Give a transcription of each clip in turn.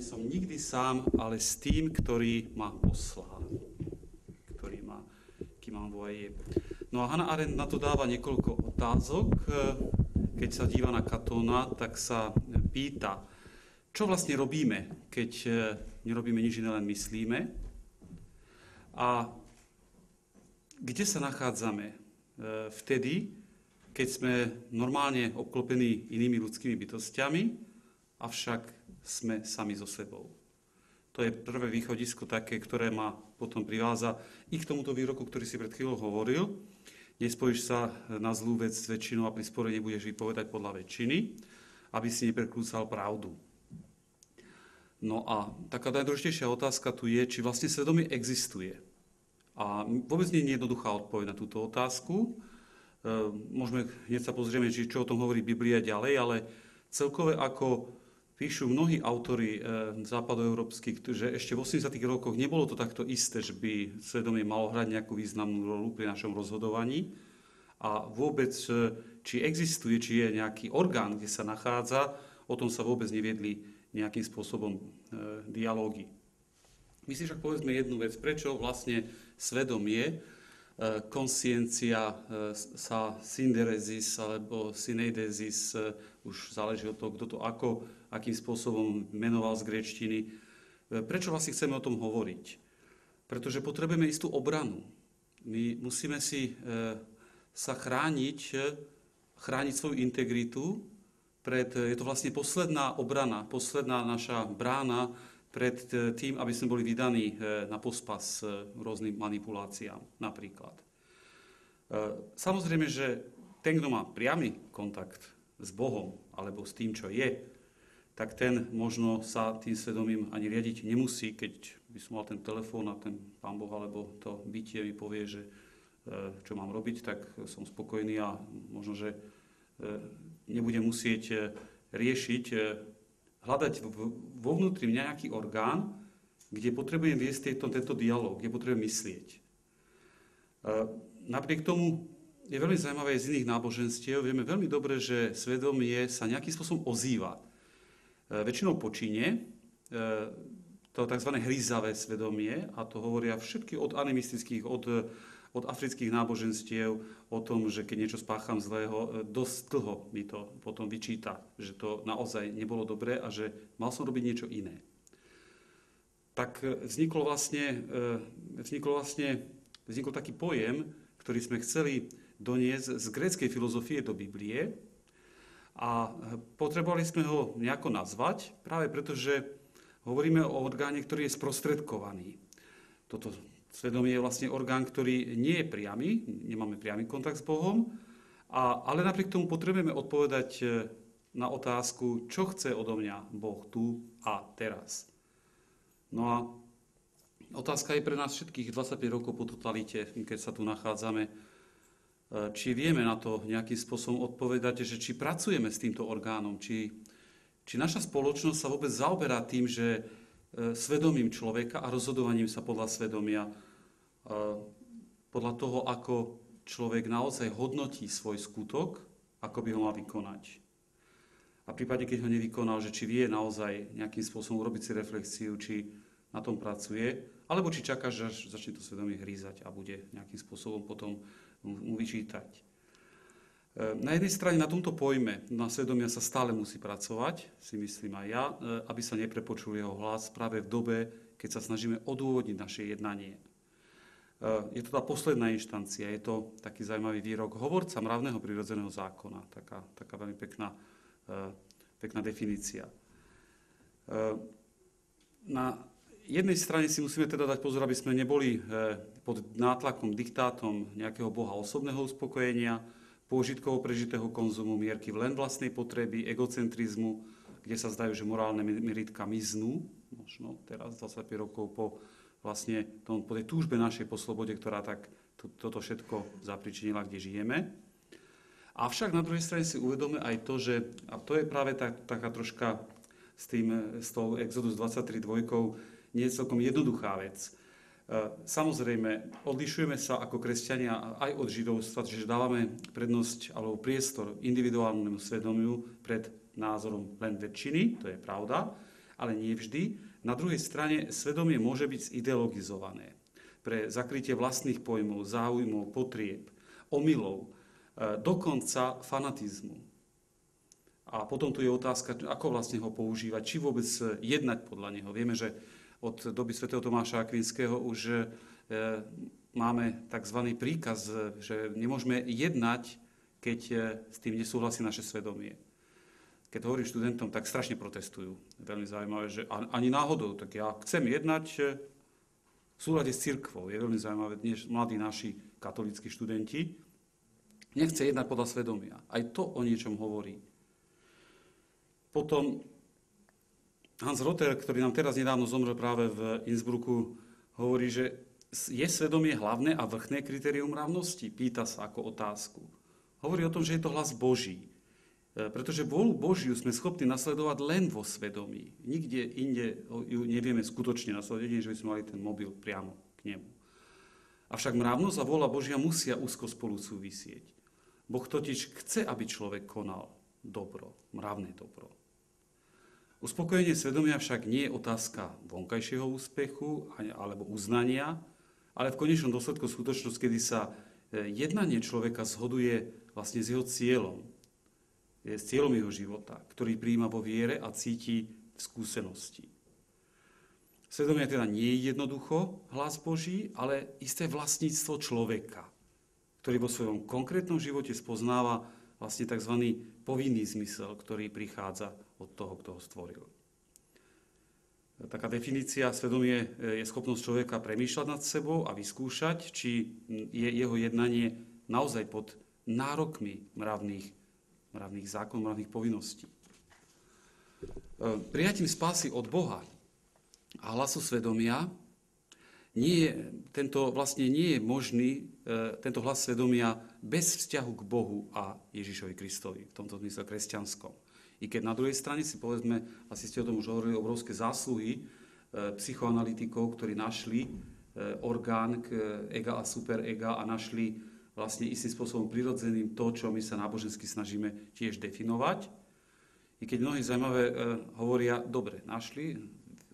nie som nikdy sám, ale s tým, ktorý ma poslal. Kým mám voje. No a Hannah Arendt na to dáva niekoľko otázok. Keď sa díva na Katóna, tak sa pýta, čo vlastne robíme, keď nerobíme nič iné, len myslíme. A kde sa nachádzame vtedy, keď sme normálne obklopení inými ľudskými bytostiami, avšak sme sami so sebou. To je prvé východisko také, ktoré ma potom priváza i k tomuto výroku, ktorý si pred chvíľou hovoril. Nespojíš sa na zlú vec s väčšinou a pri spore nebudeš vypovedať podľa väčšiny, aby si neprekrúcal pravdu. No a taká najdôležitejšia otázka tu je, či vlastne svedomie existuje. A vôbec nie je jednoduchá odpoveď na túto otázku. Môžeme, hneď sa pozrieme, čo o tom hovorí Biblia ďalej, ale celkové ako píšu mnohí autori západoeurópskych, že ešte v 80. rokoch nebolo to takto isté, že by svedomie malo hrať nejakú významnú rolu pri našom rozhodovaní. A vôbec, či existuje, či je nejaký orgán, kde sa nachádza, o tom sa vôbec neviedli nejakým spôsobom dialógy. My si však povedzme jednu vec, prečo vlastne svedomie, konsciencia, synderesis alebo syneidesis, už záleží od toho, kto to akým spôsobom menoval z gréčtiny. Prečo vlastne chceme o tom hovoriť? Pretože potrebujeme istú obranu. My musíme si sa chrániť svoju integritu je to vlastne posledná obrana, posledná naša brána pred tým, aby sme boli vydaní na pospas rôznym manipuláciám napríklad. Samozrejme, že ten, kto má priamy kontakt s Bohom alebo s tým, čo je, tak ten možno sa tým svedomím ani riadiť nemusí, keď by som mal ten telefón a ten Pán Boh alebo to bytie mi povie, že čo mám robiť, tak som spokojný a možno, že nebudem musieť riešiť, hľadať vo vnútri mňa nejaký orgán, kde potrebujem viesť tento dialog, kde potrebujem myslieť. Napriek tomu je veľmi zaujímavé z iných náboženstiev. Vieme veľmi dobre, že svedomie sa nejakým spôsobom ozýva. Väčšinou počíne, to tzv. Hryzavé svedomie, a to hovoria všetky od animistických, od afrických náboženstiev o tom, že keď niečo spácham zlého, dosť dlho mi to potom vyčíta, že to naozaj nebolo dobré a že mal som robiť niečo iné. Tak vznikol taký pojem, ktorý sme chceli doniesť z gréckej filozofie do Biblie a potrebovali sme ho nejako nazvať, práve preto, že hovoríme o orgáne, ktorý je sprostredkovaný. Toto svedomie je vlastne orgán, ktorý nie je priamy, nemáme priamy kontakt s Bohom, ale napriek tomu potrebujeme odpovedať na otázku, čo chce odo mňa Boh tu a teraz. No a otázka je pre nás všetkých 25 rokov po totalite, keď sa tu nachádzame, či vieme na to nejakým spôsobom odpovedať, že či pracujeme s týmto orgánom, či naša spoločnosť sa vôbec zaoberá tým, že svedomím človeka a rozhodovaním sa podľa svedomia, podľa toho, ako človek naozaj hodnotí svoj skutok, ako by ho mal vykonať. A v prípade, keď ho nevykonal, že či vie naozaj nejakým spôsobom urobiť si reflexiu, či na tom pracuje, alebo či čaká, že až začne to svedomie hrízať a bude nejakým spôsobom potom mu vyčítať. Na jednej strane na tomto pojme na svedomia sa stále musí pracovať, si myslím aj ja, aby sa neprepočul jeho hlas práve v dobe, keď sa snažíme odôvodniť naše jednanie. Je to tá posledná inštancia, je to taký zaujímavý výrok hovorca mravného prirodzeného zákona, taká veľmi pekná definícia. Na jednej strane si musíme teda dať pozor, aby sme neboli pod nátlakom, diktátom nejakého boha osobného uspokojenia, pôžitkovo prežitého konzumu, mierky len vlastnej potreby, egocentrizmu, kde sa zdajú, že morálne meritka miznú, možno teraz 25 rokov po tej túžbe našej po slobode, ktorá tak toto všetko zapričinila, kde žijeme. Avšak na druhej strane si uvedome aj to, že, a to je práve taká troška s tou Exodus 23 dvojkou, nie je celkom jednoduchá vec. Samozrejme, odlišujeme sa ako kresťania aj od židovstva, čiže dávame prednosť alebo priestor individuálnemu svedomiu pred názorom len väčšiny, to je pravda, ale nie vždy. Na druhej strane svedomie môže byť zideologizované pre zakrytie vlastných pojmov, záujmov, potrieb, omylov, dokonca fanatizmu. A potom tu je otázka, ako vlastne ho používať, či vôbec jednať podľa neho. Vieme, že od doby svätého Tomáša Akvinského už máme tzv. Príkaz, že nemôžeme jednať, keď s tým nesúhlasí naše svedomie. Keď hovorím študentom, tak strašne protestujú. Veľmi zaujímavé, že ani náhodou, tak ja chcem jednať v súlade s cirkvou. Je veľmi zaujímavé, dnes mladí naši katolícki študenti nechce jednať podľa svedomia. Aj to o niečom hovorí. Potom Hans Rotter, ktorý nám teraz nedávno zomrel práve v Innsbrucku, hovorí, že je svedomie hlavné a vrchné kritérium mravnosti? Pýta sa ako otázku. Hovorí o tom, že je to hlas Boží. Pretože vôľu Božiu sme schopní nasledovať len vo svedomí. Nikde inde ju nevieme skutočne nasledovať, jedine, že by sme mali ten mobil priamo k nemu. Avšak mravnosť a vôľa Božia musia úzko spolu súvisieť. Boh totiž chce, aby človek konal dobro, mravné dobro. Uspokojenie svedomia však nie je otázka vonkajšieho úspechu alebo uznania, ale v konečnom dôsledku skutočnosť, kedy sa jednanie človeka zhoduje vlastne s jeho cieľom, s cieľom jeho života, ktorý prijíma vo viere a cíti v skúsenosti. Svedomie teda nie je jednoducho hlas Boží, ale isté vlastníctvo človeka, ktorý vo svojom konkrétnom živote spoznáva vlastne tzv. Povinný zmysel, ktorý prichádza od toho, kto ho stvoril. Taká definícia svedomie je schopnosť človeka premýšľať nad sebou a vyskúšať, či je jeho jednanie naozaj pod nárokmi mravných zákonov, mravných povinností. Prijatím spásy od Boha a hlasu svedomia tento nie je možný, tento hlas svedomia bez vzťahu k Bohu a Ježišovi Kristovi, v tomto zmysle kresťanskom. I keď na druhej strane si povedzme, asi ste o tom už hovorili, obrovské zásluhy psychoanalytikov, ktorí našli orgán ega a superega a našli vlastne istým spôsobom prirodzeným to, čo my sa nábožensky snažíme tiež definovať. I keď mnohí zaujímavé hovoria, dobre, našli,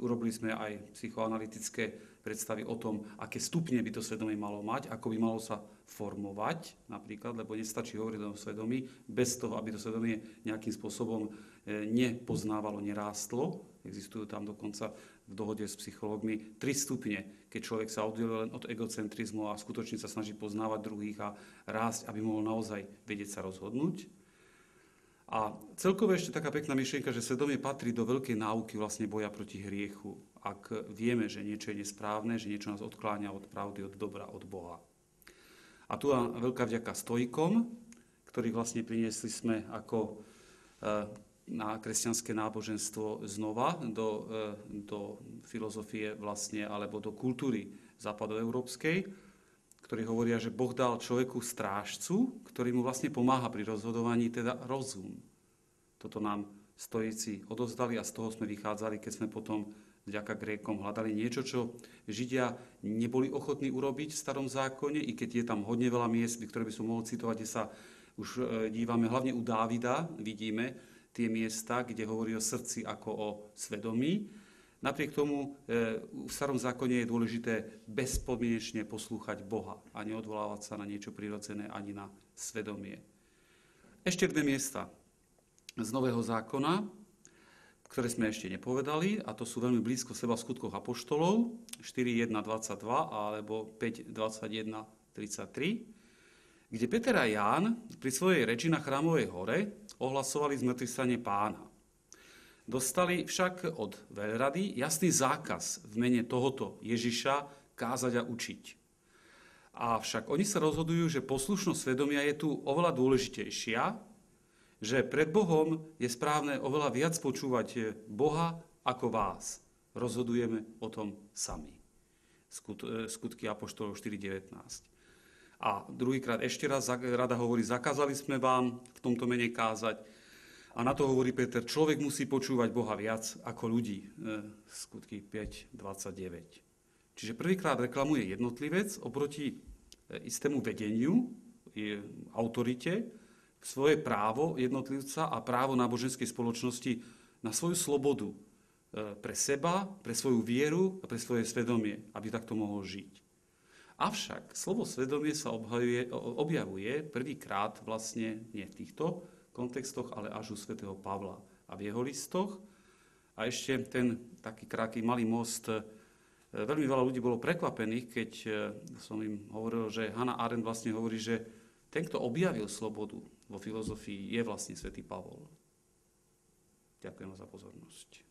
urobili sme aj psychoanalytické predstavy o tom, aké stupne by to svedomie malo mať, ako by malo sa formovať napríklad, lebo nestačí hovoriť o svedomí bez toho, aby to svedomie nejakým spôsobom nepoznávalo, nerástlo. Existujú tam dokonca v dohode s psychológmi 3 stupne, keď človek sa oddeluje len od egocentrizmu a skutočne sa snaží poznávať druhých a rásť, aby mohol naozaj vedieť sa rozhodnúť. A celkovo ešte taká pekná myšlienka, že svedomie patrí do veľkej náuky vlastne boja proti hriechu. Ak vieme, že niečo je nesprávne, že niečo nás odkláňa od pravdy, od dobra, od Boha. A tu je veľká vďaka stoikom, ktorí vlastne priniesli sme ako na kresťanské náboženstvo znova do filozofie vlastne, alebo do kultúry západoeurópskej, ktorí hovoria, že Boh dal človeku strážcu, ktorý mu vlastne pomáha pri rozhodovaní, teda rozum. Toto nám stojíci odovzdali a z toho sme vychádzali, keď sme potom vďaka Grékom hľadali niečo, čo Židia neboli ochotní urobiť v starom zákone, i keď je tam hodne veľa miest, ktoré by som mohol citovať, kde sa už dívame, hlavne u Dávida vidíme tie miesta, kde hovorí o srdci ako o svedomí. Napriek tomu v starom zákone je dôležité bezpodmienečne poslúchať Boha a neodvolávať sa na niečo prirodzené ani na svedomie. Ešte 2 miesta z Nového zákona, ktoré sme ešte nepovedali, a to sú veľmi blízko seba v Skutkoch apoštolov, 4.1.22 alebo 5.21.33, kde Peter a Ján pri svojej reči na Chrámovej hore ohlasovali zmŕtvychvstanie Pána. Dostali však od veľrady jasný zákaz v mene tohoto Ježiša kázať a učiť. Avšak oni sa rozhodujú, že poslušnosť svedomia je tu oveľa dôležitejšia, že pred Bohom je správne oveľa viac počúvať Boha ako vás. Rozhodujeme o tom sami. Skutky apoštolov 4.19. A druhýkrát ešte raz rada hovorí, zakázali sme vám v tomto mene kázať. A na to hovorí Peter, človek musí počúvať Boha viac ako ľudí. Skutky 5.29. Čiže prvýkrát reklamuje jednotlivec oproti istému vedeniu, autorite, svoje právo jednotlivca a právo náboženskej spoločnosti na svoju slobodu pre seba, pre svoju vieru a pre svoje svedomie, aby takto mohol žiť. Avšak slovo svedomie sa objavuje prvýkrát vlastne nie v týchto kontextoch, ale až u svätého Pavla a v jeho listoch. A ešte ten taký krátký malý most. Veľmi veľa ľudí bolo prekvapených, keď som im hovoril, že Hannah Arendt vlastne hovorí, že ten, kto objavil slobodu vo filozofii, je vlastne svätý Pavol. Ďakujem za pozornosť.